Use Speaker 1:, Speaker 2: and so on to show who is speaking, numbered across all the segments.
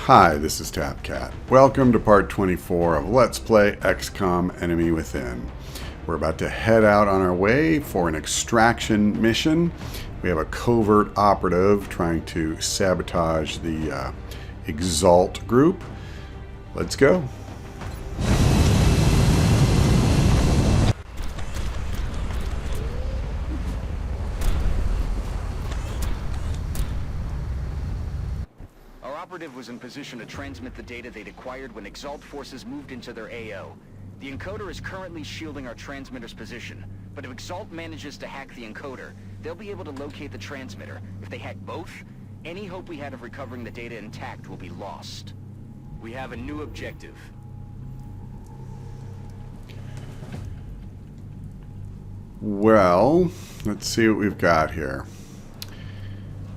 Speaker 1: Hi, this is TapCat. Welcome to part 24 of Let's Play XCOM Enemy Within. We're about to head out on our way for an extraction mission. We have a covert operative trying to sabotage the EXALT group. Let's go.
Speaker 2: Operative was in position to transmit the data they'd acquired when EXALT forces moved into their AO. The encoder is currently shielding our transmitter's position, but if EXALT manages to hack the encoder, they'll be able to locate the transmitter. If they hack both, any hope we had of recovering the data intact will be lost. We have a new objective.
Speaker 1: Well, let's see what we've got here.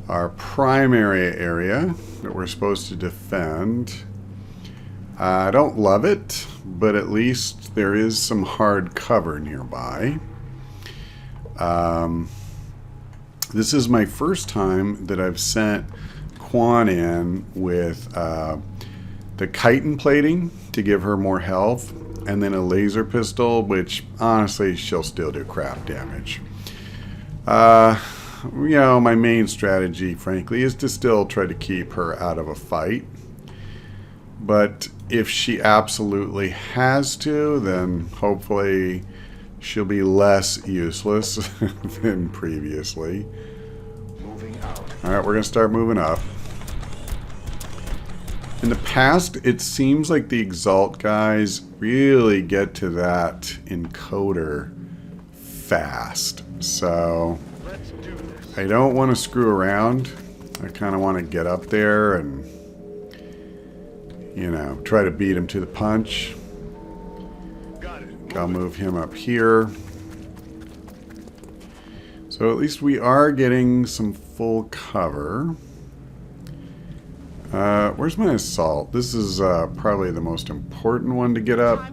Speaker 1: Our primary area that we're supposed to defend. I don't love it, but at least there is some hard cover nearby. This is my first time that I've sent Quan in with the chitin plating to give her more health, and then a laser pistol, which honestly she'll still do crap damage. You know, my main strategy, frankly, is to still try to keep her out of a fight. But if she absolutely has to, then hopefully she'll be less useless than previously.
Speaker 2: Moving out.
Speaker 1: Alright, we're going to start moving up. In the past, it seems like the EXALT guys really get to that encoder fast. So I don't want to screw around. I kind of want to get up there and, you know, try to beat him to the punch. I'll move him up here. So at least we are getting some full cover. Where's my assault? This is probably the most important one to get up.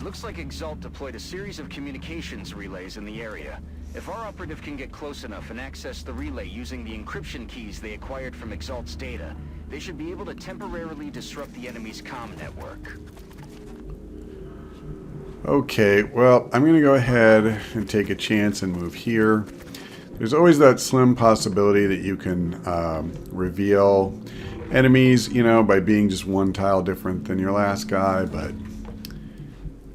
Speaker 2: Looks like EXALT deployed a series of communications relays in the area. If our operative can get close enough and access the relay using the encryption keys they acquired from EXALT's data, they should be able to temporarily disrupt the enemy's comm network.
Speaker 1: Okay, well, I'm going to go ahead and take a chance and move here. There's always that slim possibility that you can reveal enemies, you know, by being just one tile different than your last guy, but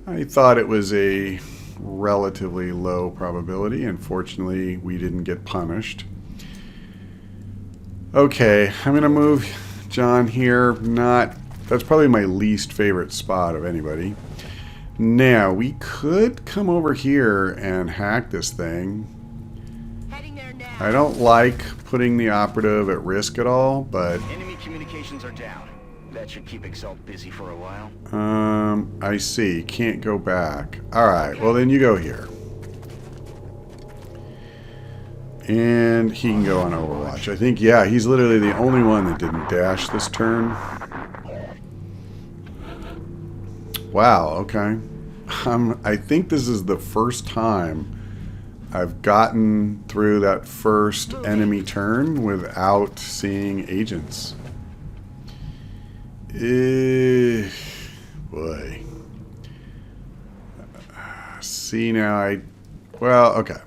Speaker 1: I thought it was a relatively low probability. Unfortunately, we didn't get punished. Okay, I'm going to move John here. That's probably my least favorite spot of anybody. Now, we could come over here and hack this thing.
Speaker 3: Heading there now.
Speaker 1: I don't like putting the operative at risk at all, but
Speaker 2: Enemy communications are down. That should keep EXALT busy for a while.
Speaker 1: I see. Can't go back. Alright, well then you go here. And he can go on Overwatch. I think, yeah, he's literally the only one that didn't dash this turn. Wow, okay. I think this is the first time I've gotten through that first enemy turn without seeing agents. Boy. See now well, okay.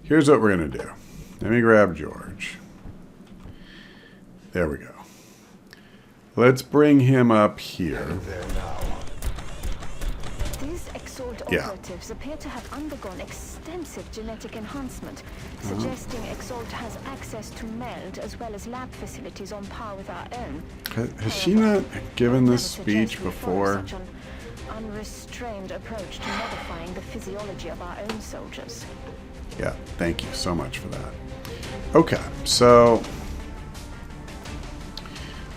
Speaker 1: Here's what we're going to do. Let me grab George. There we go. Let's bring him up here.
Speaker 3: These EXALT operatives appear to have undergone extensive genetic enhancement, suggesting EXALT has access to MELD as well as lab facilities on par with our own.
Speaker 1: Has she not given this speech before?
Speaker 3: Such an unrestrained approach to modifying the physiology of our own soldiers.
Speaker 1: Yeah, thank you so much for that. Okay, so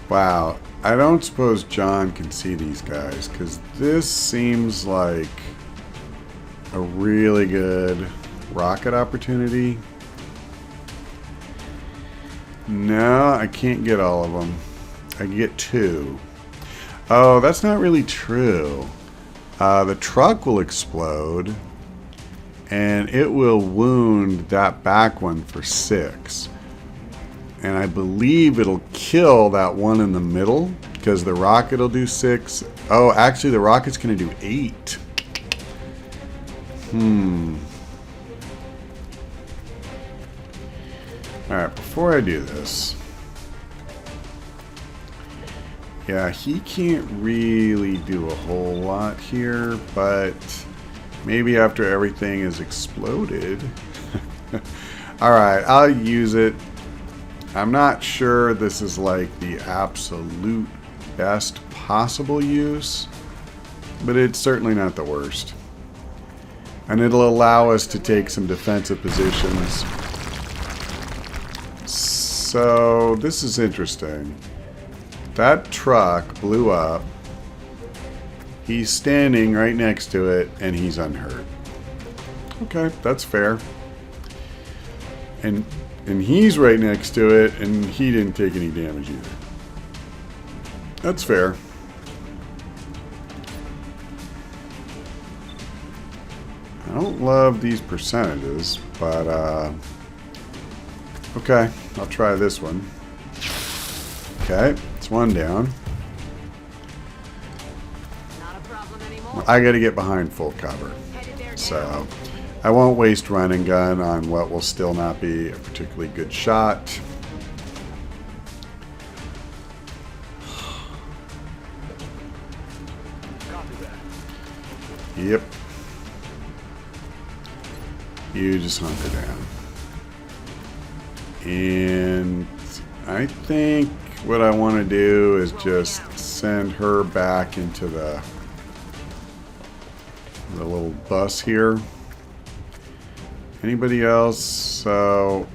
Speaker 1: wow, I don't suppose John can see these guys because this seems like a really good rocket opportunity. No, I can't get all of them. I can get 2. Oh, that's not really true. The truck will explode and it will wound that back one for 6. And I believe it'll kill that one in the middle because the rocket will do 6. Oh, actually the rocket's going to do 8. Alright, before I do this. Yeah, he can't really do a whole lot here, but maybe after everything is exploded. Alright, I'll use it. I'm not sure this is like the absolute best possible use, but it's certainly not the worst. And it'll allow us to take some defensive positions. So, this is interesting. That truck blew up. He's standing right next to it, and he's unhurt. Okay, that's fair. And he's right next to it, and he didn't take any damage either. That's fair. I don't love these percentages, but okay, I'll try this one. Okay, it's one down.
Speaker 4: Not a problem anymore.
Speaker 1: I gotta get behind full cover. So I won't waste run and gun on what will still not be a particularly good shot. Yep. You just hunker down. And I think what I want to do is just send her back into the little bus here. Anybody else? So,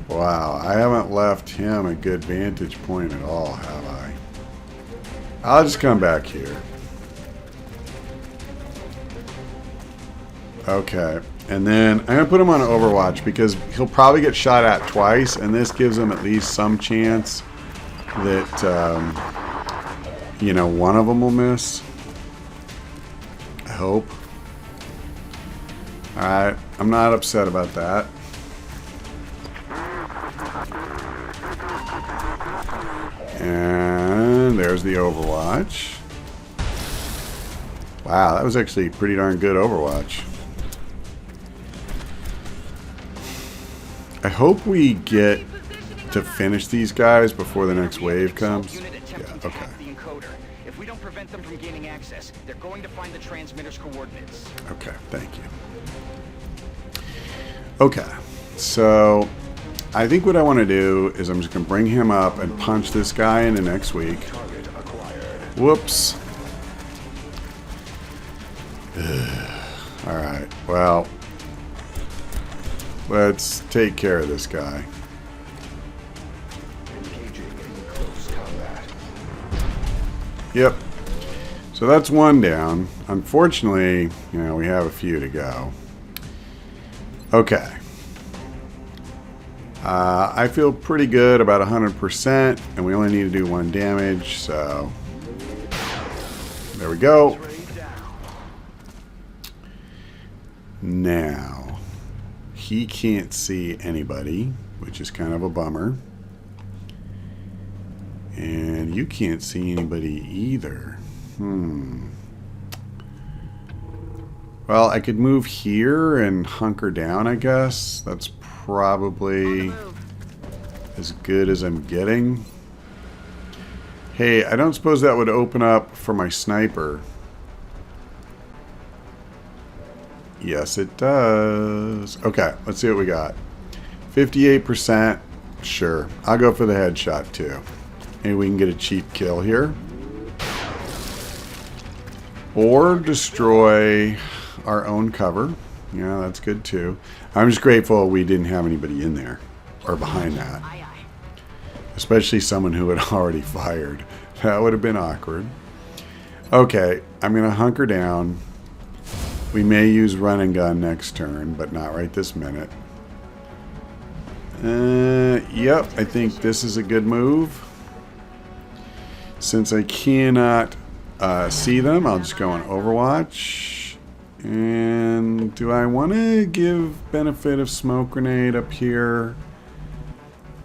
Speaker 1: wow, I haven't left him a good vantage point at all, have I? I'll just come back here. Okay, and then I'm going to put him on Overwatch because he'll probably get shot at twice, and this gives him at least some chance that, you know, one of them will miss. I hope. Alright, I'm not upset about that. And there's the Overwatch. Wow, that was actually pretty darn good Overwatch. I hope we get to finish these guys before the next wave comes. Yeah, okay.
Speaker 2: If we don't prevent them from gaining access, they're going to find the transmitter's coordinates.
Speaker 1: Okay, thank you. Okay, so I think what I want to do is I'm just going to bring him up and punch this guy into next week. Whoops. Alright, well, let's take care of this guy. Yep. So that's one down. Unfortunately, you know, we have a few to go. Okay. I feel pretty good about 100%, and we only need to do 1 damage, so there we go. Now, he can't see anybody, which is kind of a bummer. And you can't see anybody either. Well, I could move here and hunker down, I guess. That's probably as good as I'm getting. Hey, I don't suppose that would open up for my sniper. Yes, it does. Okay, let's see what we got. 58%. Sure. I'll go for the headshot too. Maybe we can get a cheap kill here. Or destroy our own cover. Yeah, that's good too. I'm just grateful we didn't have anybody in there or behind that. Especially someone who had already fired. That would have been awkward. Okay, I'm going to hunker down. We may use run and gun next turn, but not right this minute. Yep, I think this is a good move. Since I cannot see them, I'll just go on Overwatch. And do I want to give benefit of smoke grenade up here?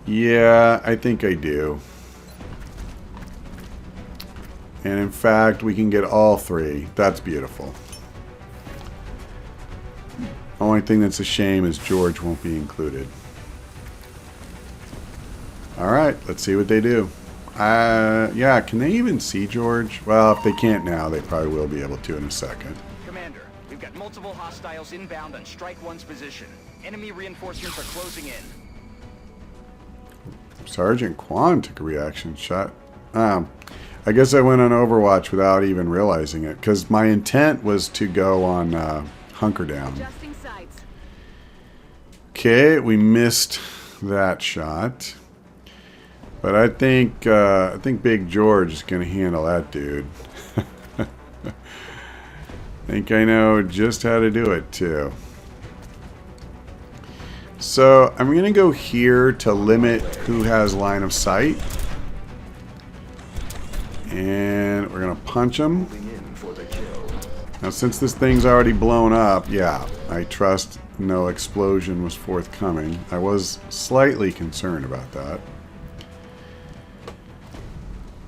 Speaker 1: Yeah, I think I do. And in fact, we can get all three. That's beautiful. Only thing that's a shame is George won't be included. Alright, let's see what they do. Yeah, can they even see George? Well, if they can't now, they probably will be able to in a second.
Speaker 2: Commander, we've got multiple hostiles inbound on Strike 1's position. Enemy reinforcements are closing in.
Speaker 1: Sergeant Quan took a reaction shot. I guess I went on Overwatch without even realizing it, because my intent was to go on Hunker Down.
Speaker 4: Adjusting sights.
Speaker 1: Okay, we missed that shot. But I think Big George is going to handle that dude. I think I know just how to do it, too. So, I'm going to go here to limit who has line of sight. And we're going to punch him. Now, since this thing's already blown up, yeah, I trust no explosion was forthcoming. I was slightly concerned about that.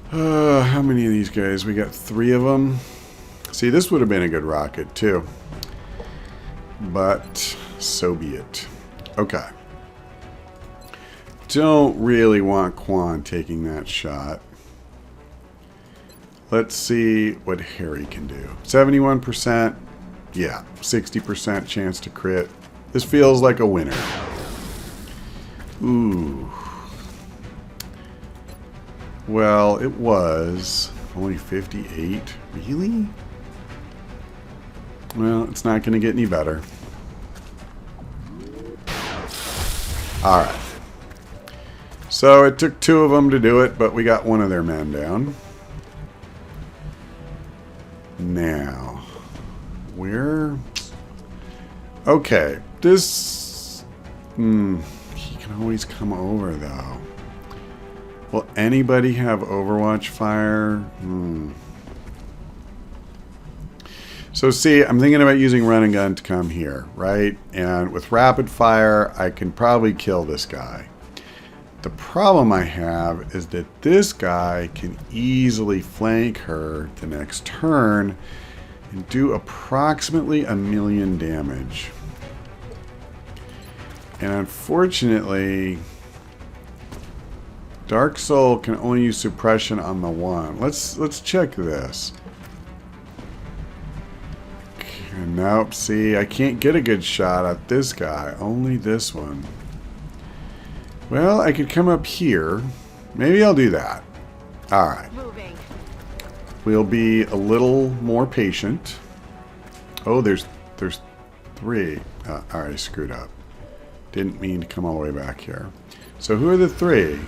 Speaker 1: How many of these guys? We got 3 of them. See, this would have been a good rocket, too. But, so be it. Okay. Don't really want Quan taking that shot. Let's see what Harry can do. 71%. Yeah, 60% chance to crit. This feels like a winner. Ooh. Well, it was only 58. Really? Well, it's not going to get any better. Alright. So it took 2 of them to do it, but we got 1 of their men down. Now, where? Okay, this... he can always come over, though. Will anybody have Overwatch fire? So see, I'm thinking about using run and gun to come here, right? And with rapid fire, I can probably kill this guy. The problem I have is that this guy can easily flank her the next turn and do approximately 1,000,000 damage. And unfortunately, Dark Soul can only use suppression on the one. Let's check this. Nope, see, I can't get a good shot at this guy. Only this one. Well, I could come up here. Maybe I'll do that. Alright.
Speaker 4: Moving.
Speaker 1: We'll be a little more patient. Oh, there's 3. Alright, I screwed up. Didn't mean to come all the way back here. So who are the 3?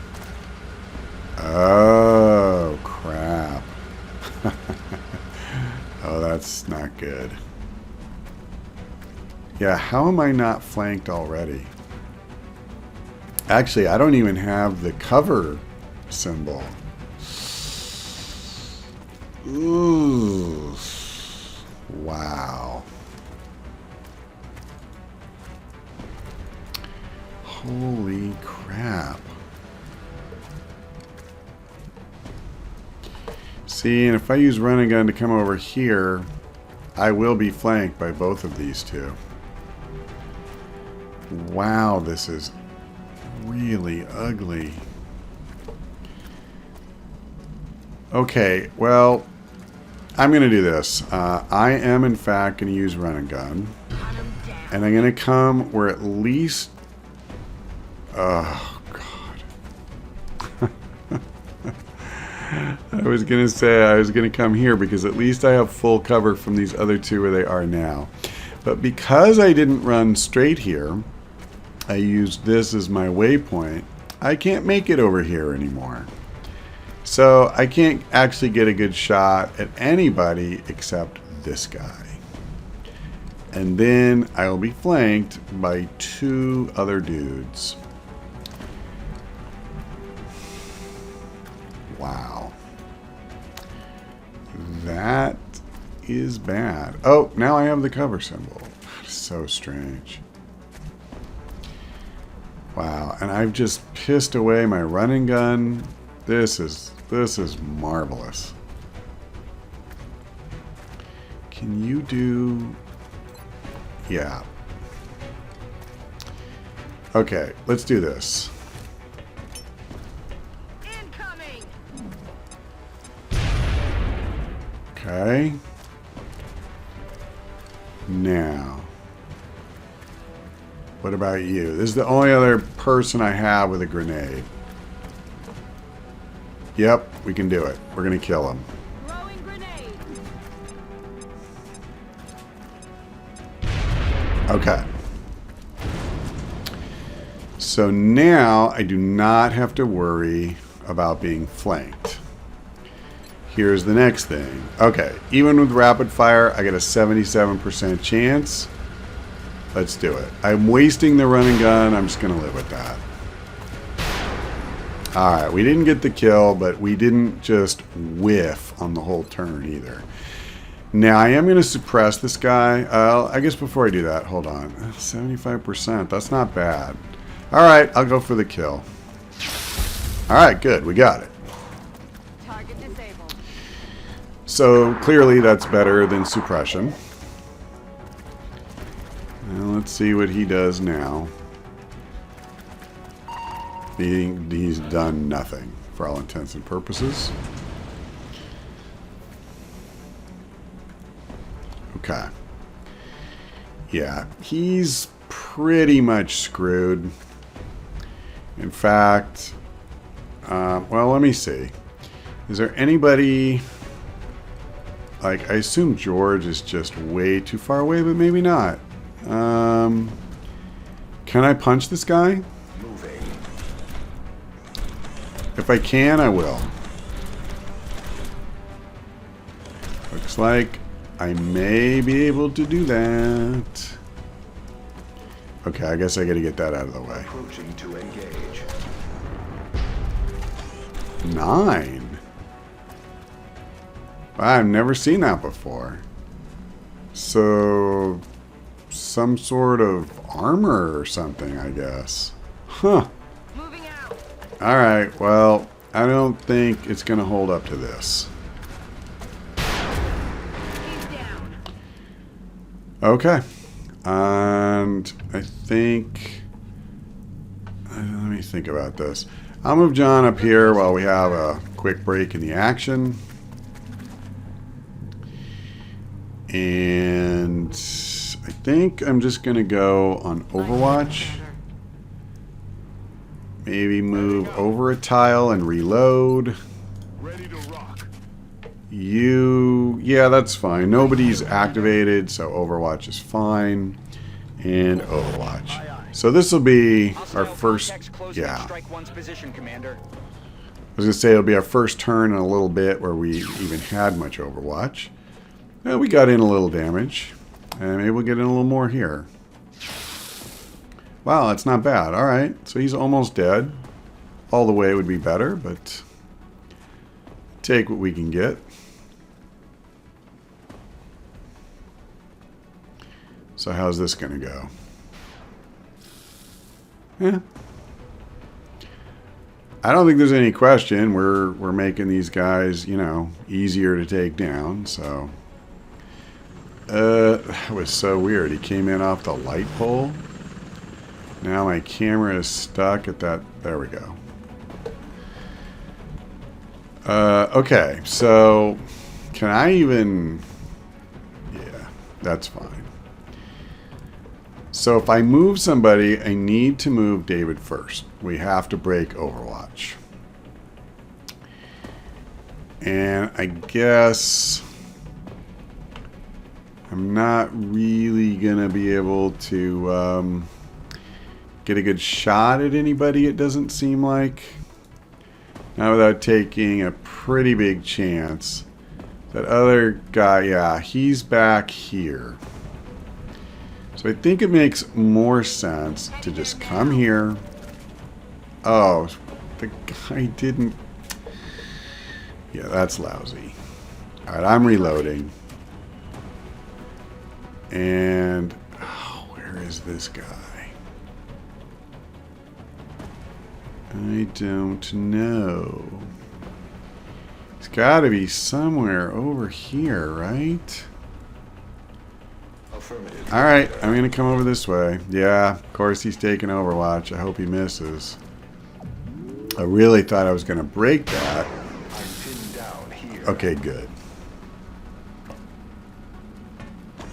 Speaker 1: Oh, crap. Oh, that's not good. Yeah, how am I not flanked already? Actually, I don't even have the cover symbol. Ooh. Wow. Holy crap. See, and if I use run and gun to come over here, I will be flanked by both of these 2. Wow, this is really ugly. Okay, well, I'm going to do this. I am, in fact, going to use run and gun. And I'm going to come where at least... Oh, God. I was going to say I was going to come here because at least I have full cover from these other 2 where they are now. But because I didn't run straight here, I used this as my waypoint, I can't make it over here anymore. So I can't actually get a good shot at anybody except this guy. And then I will be flanked by 2 other dudes. Wow. That is bad. Oh, now I have the cover symbol. That is so strange. Wow, and I've just pissed away my running gun. This is marvelous. Can you do... Yeah. Okay, let's do this.
Speaker 4: Incoming.
Speaker 1: Okay. Now, what about you? This is the only other person I have with a grenade. Yep, we can do it. We're gonna kill him.
Speaker 4: Throwing grenade.
Speaker 1: Okay. So now I do not have to worry about being flanked. Here's the next thing. Okay, even with rapid fire, I get a 77% chance. Let's do it. I'm wasting the running gun. I'm just going to live with that. Alright, we didn't get the kill, but we didn't just whiff on the whole turn either. Now, I am going to suppress this guy. I guess before I do that, hold on. 75%. That's not bad. Alright, I'll go for the kill. Alright, good. We got it.
Speaker 4: Target disabled.
Speaker 1: So, clearly that's better than suppression. Now, let's see what he does now. He's done nothing, for all intents and purposes. Okay. Yeah, he's pretty much screwed. In fact, well, let me see. Is there anybody... Like, I assume George is just way too far away, but maybe not. Can I punch this guy? If I can, I will. Looks like I may be able to do that. Okay, I guess I gotta get that out of the way.
Speaker 5: Approaching to engage.
Speaker 1: 9. I've never seen that before. So, some sort of armor or something, I guess. Huh.
Speaker 4: Moving out.
Speaker 1: Alright, well, I don't think it's going to hold up to this.
Speaker 4: He's down.
Speaker 1: Okay. And I think... let me think about this. I'll move John up here while we have a quick break in the action. And I think I'm just going to go on Overwatch. Maybe move over a tile and reload.
Speaker 5: Ready to rock.
Speaker 1: Yeah, that's fine. Nobody's activated, so Overwatch is fine. And Overwatch. So this will be our first... Yeah.
Speaker 2: Strike one's position, Commander.
Speaker 1: I was going to say it'll be our first turn in a little bit where we even had much Overwatch. We got in a little damage. And maybe we'll get in a little more here. Wow, that's not bad. Alright, so he's almost dead. All the way would be better, but take what we can get. So how's this going to go? Yeah. I don't think there's any question. We're making these guys, you know, easier to take down, so... that was so weird. He came in off the light pole. Now my camera is stuck at that. There we go. Okay, so can I even... Yeah, that's fine. So if I move somebody, I need to move David first. We have to break Overwatch. And I guess... I'm not really going to be able to get a good shot at anybody, it doesn't seem like. Not without taking a pretty big chance. That other guy, yeah, he's back here. So I think it makes more sense to just come here. Oh, the guy didn't... Yeah, that's lousy. Alright, I'm reloading. And oh, where is this guy? I don't know. It's got to be somewhere over here, right?
Speaker 5: Affirmative.
Speaker 1: Alright, I'm going to come over this way. Yeah, of course he's taking Overwatch. I hope he misses. I really thought I was going to break that.
Speaker 5: I'm pinned down here.
Speaker 1: Okay, good.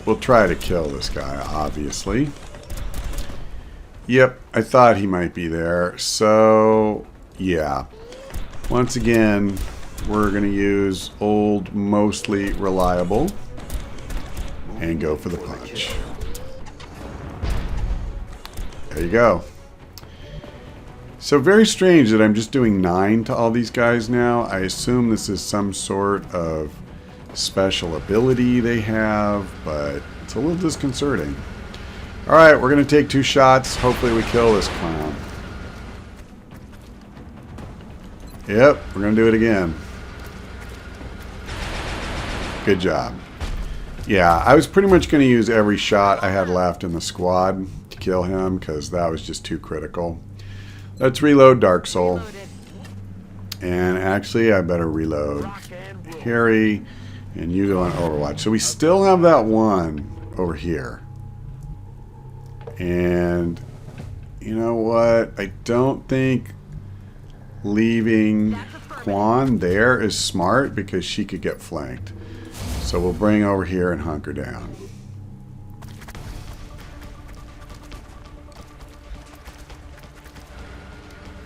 Speaker 1: We'll try to kill this guy, obviously. Yep, I thought he might be there. So, yeah. Once again, we're going to use old, mostly reliable. And go for the punch. There you go. So very strange that I'm just doing 9 to all these guys now. I assume this is some sort of special ability they have, but it's a little disconcerting. Alright, we're going to take 2 shots. Hopefully we kill this clown. Yep, we're going to do it again. Good job. Yeah, I was pretty much going to use every shot I had left in the squad to kill him because that was just too critical. Let's reload Dark Soul. And actually, I better reload Harry and you go on Overwatch. So we still have that one over here. And you know what? I don't think leaving Quan there is smart because she could get flanked. So we'll bring over here and hunker down.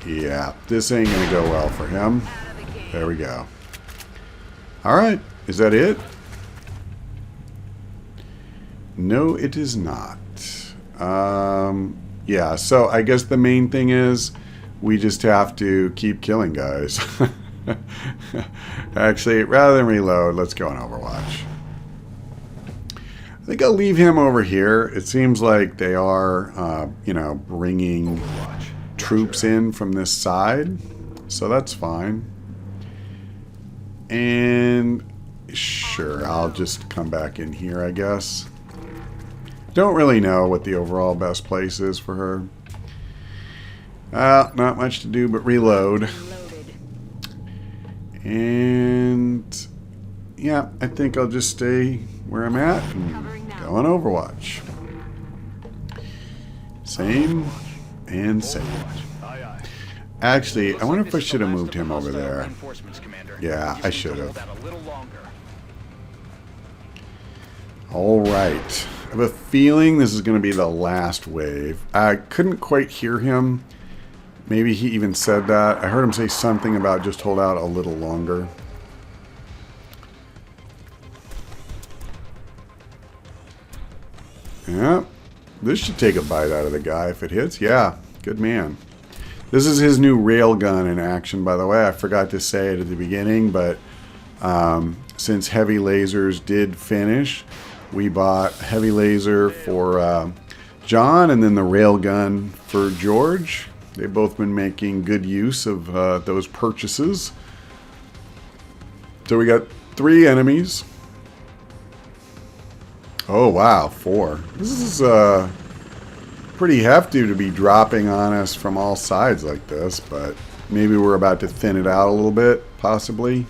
Speaker 1: Yeah, this ain't gonna go well for him. There we go. Alright, is that it? No, it is not. Yeah, so I guess the main thing is we just have to keep killing guys. Actually, rather than reload, let's go on Overwatch. I think I'll leave him over here. It seems like they are, you know, bringing troops in from this side. So that's fine. And sure, I'll just come back in here, I guess. Don't really know what the overall best place is for her. Not much to do but reload. And yeah, I think I'll just stay where I'm at and go on Overwatch. Same and same. Actually, I wonder if I should have moved him over there. Yeah, I should have. Alright. I have a feeling this is going to be the last wave. I couldn't quite hear him. Maybe he even said that. I heard him say something about just hold out a little longer. Yeah. This should take a bite out of the guy if it hits. Yeah. Good man. This is his new railgun in action, by the way. I forgot to say it at the beginning, but since heavy lasers did finish, we bought heavy laser for John and then the railgun for George. They've both been making good use of those purchases. So we got 3 enemies. Oh, wow, 4. This is pretty hefty to be dropping on us from all sides like this, but maybe we're about to thin it out a little bit, possibly.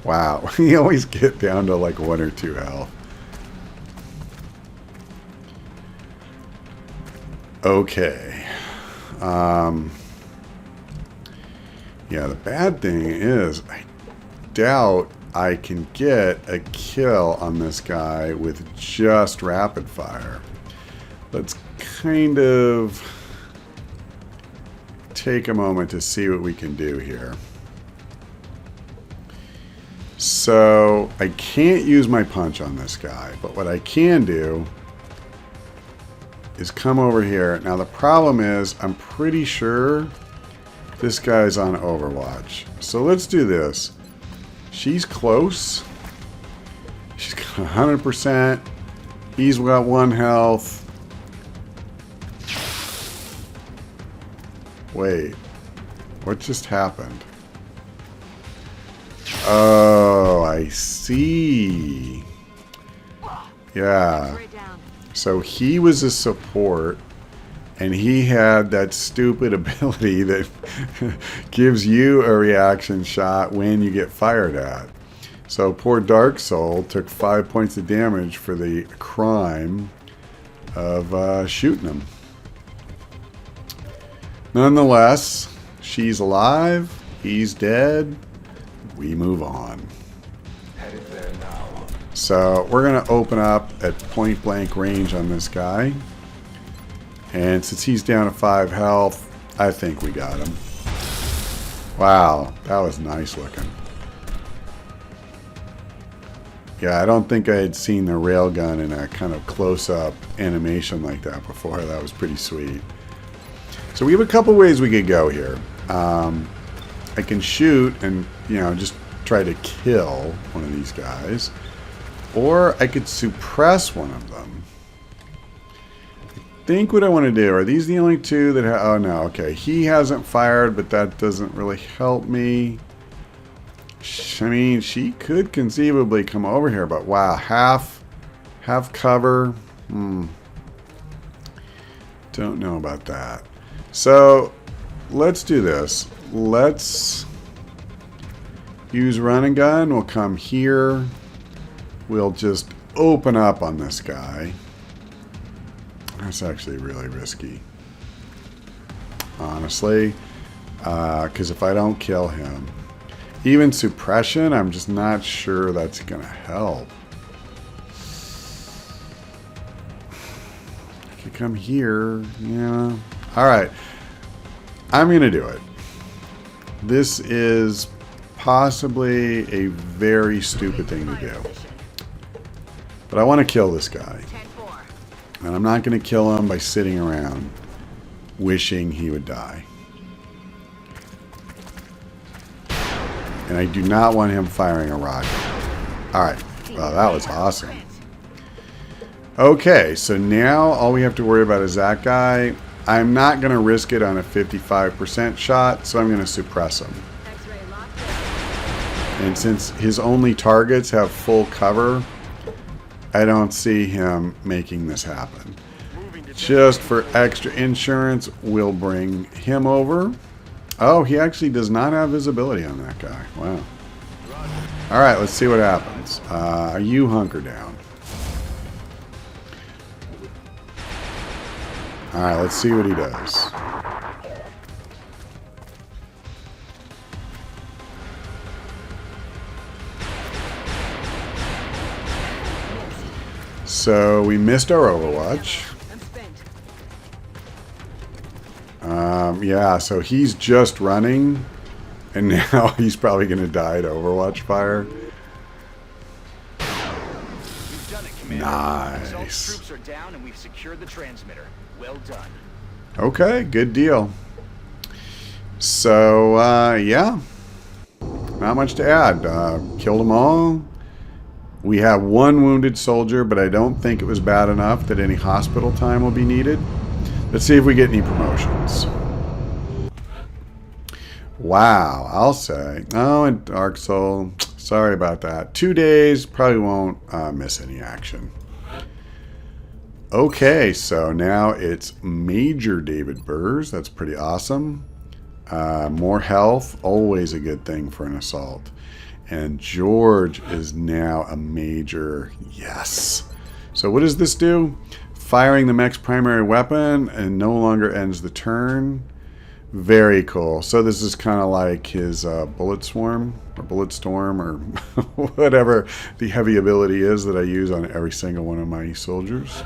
Speaker 1: Wow, you always get down to like 1 or 2 health. Okay. Yeah, the bad thing is I doubt I can get a kill on this guy with just rapid fire. Let's kind of take a moment to see what we can do here. So I can't use my punch on this guy, but what I can do is come over here. Now the problem is I'm pretty sure this guy's on Overwatch. So let's do this. She's close. She's got 100%. He's got 1 health. Wait. What just happened? Oh, I see. Yeah. So he was a support, And he had that stupid ability that gives you a reaction shot when you get fired at. So poor Dark Soul took 5 points of damage for the crime of shooting him. Nonetheless, she's alive, he's dead, we move on.
Speaker 5: Headed there now.
Speaker 1: So we're going to open up at point blank range on this guy. And since he's down to 5 health, I think we got him. Wow, that was nice looking. Yeah, I don't think I had seen the railgun in a kind of close-up animation like that before. That was pretty sweet. So we have a couple ways we could go here. I can shoot and, just try to kill one of these guys. Or I could suppress one of them. I think what I want to do, are these the only two that oh no, okay. He hasn't fired, but that doesn't really help me. I mean, she could conceivably come over here, but wow, half cover. Don't know about that. So let's do this. Let's use run and gun. We'll come here. We'll just open up on this guy. That's actually really risky, honestly, because if I don't kill him, even suppression, I'm just not sure that's going to help. I could come here, yeah. All right, I'm going to do it. This is possibly a very stupid thing to do, but I want to kill this guy. And I'm not going to kill him by sitting around wishing he would die. And I do not want him firing a rocket. Alright. Well, that was awesome. Okay, so now all we have to worry about is that guy. I'm not going to risk it on a 55% shot, so I'm going to suppress him. And since his only targets have full cover, I don't see him making this happen. Just for extra insurance, we'll bring him over. Oh, he actually does not have visibility on that guy. Wow. All right, let's see what happens. You hunker down. All right, let's see what he does. So we missed our Overwatch. Yeah, so he's just running, and now he's probably going to die to Overwatch fire.
Speaker 2: You've done it, Commander.
Speaker 1: Nice.
Speaker 2: Troops are down, and we've secured the transmitter. Well done.
Speaker 1: Okay, good deal. So, yeah, not much to add. Killed them all. We have one wounded soldier, but I don't think it was bad enough that any hospital time will be needed. Let's see if we get any promotions. Wow, I'll say. Oh, and Dark Soul. Sorry about that. 2 days, probably won't miss any action. Okay, so now it's Major David Burrs. That's pretty awesome. More health, always a good thing for an assault. And George is now a major. Yes. So what does this do? Firing the mech's primary weapon and no longer ends the turn. Very cool. So this is kind of like his bullet swarm or bullet storm or whatever the heavy ability is that I use on every single one of my soldiers.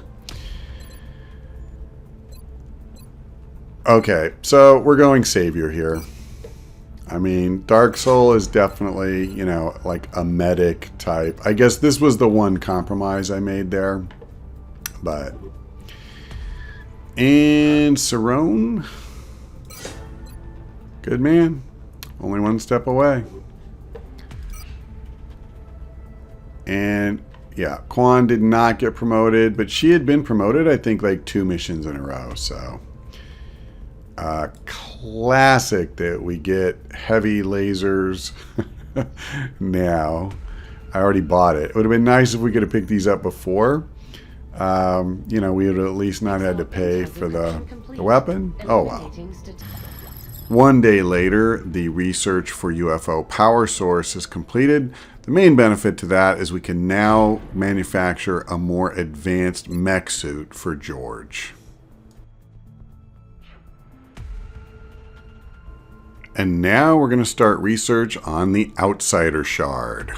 Speaker 1: Okay, so we're going Savior here. I mean, Dark Soul is definitely, you know, like a medic type. I guess this was the one compromise I made there. But... And Cerrone. Good man. Only one step away. And, yeah, Quan did not get promoted. But she had been promoted, I think, like 2 missions in a row, so... classic that we get heavy lasers now. I already bought it. It would have been nice if we could have picked these up before, you know, we would at least not had to pay for the weapon. Oh well. One day later, the research for UFO power source is completed. The main benefit to that is we can now manufacture a more advanced mech suit for George. And now we're going to start research on the Outsider Shard.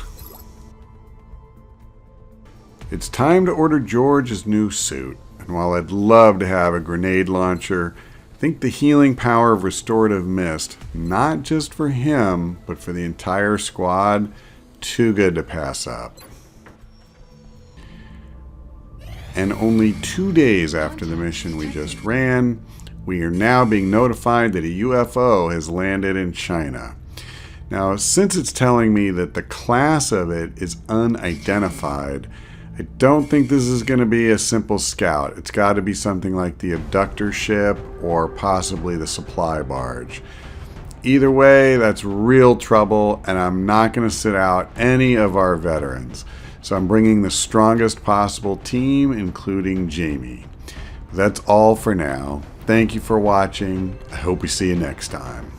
Speaker 1: It's time to order George his new suit. And while I'd love to have a grenade launcher, I think the healing power of restorative mist, not just for him, but for the entire squad, too good to pass up. And only 2 days after the mission we just ran, we are now being notified that a UFO has landed in China. Now, since it's telling me that the class of it is unidentified, I don't think this is going to be a simple scout. It's got to be something like the abductor ship or possibly the supply barge. Either way, that's real trouble, and I'm not going to sit out any of our veterans. So I'm bringing the strongest possible team, including Jamie. That's all for now. Thank you for watching. I hope we see you next time.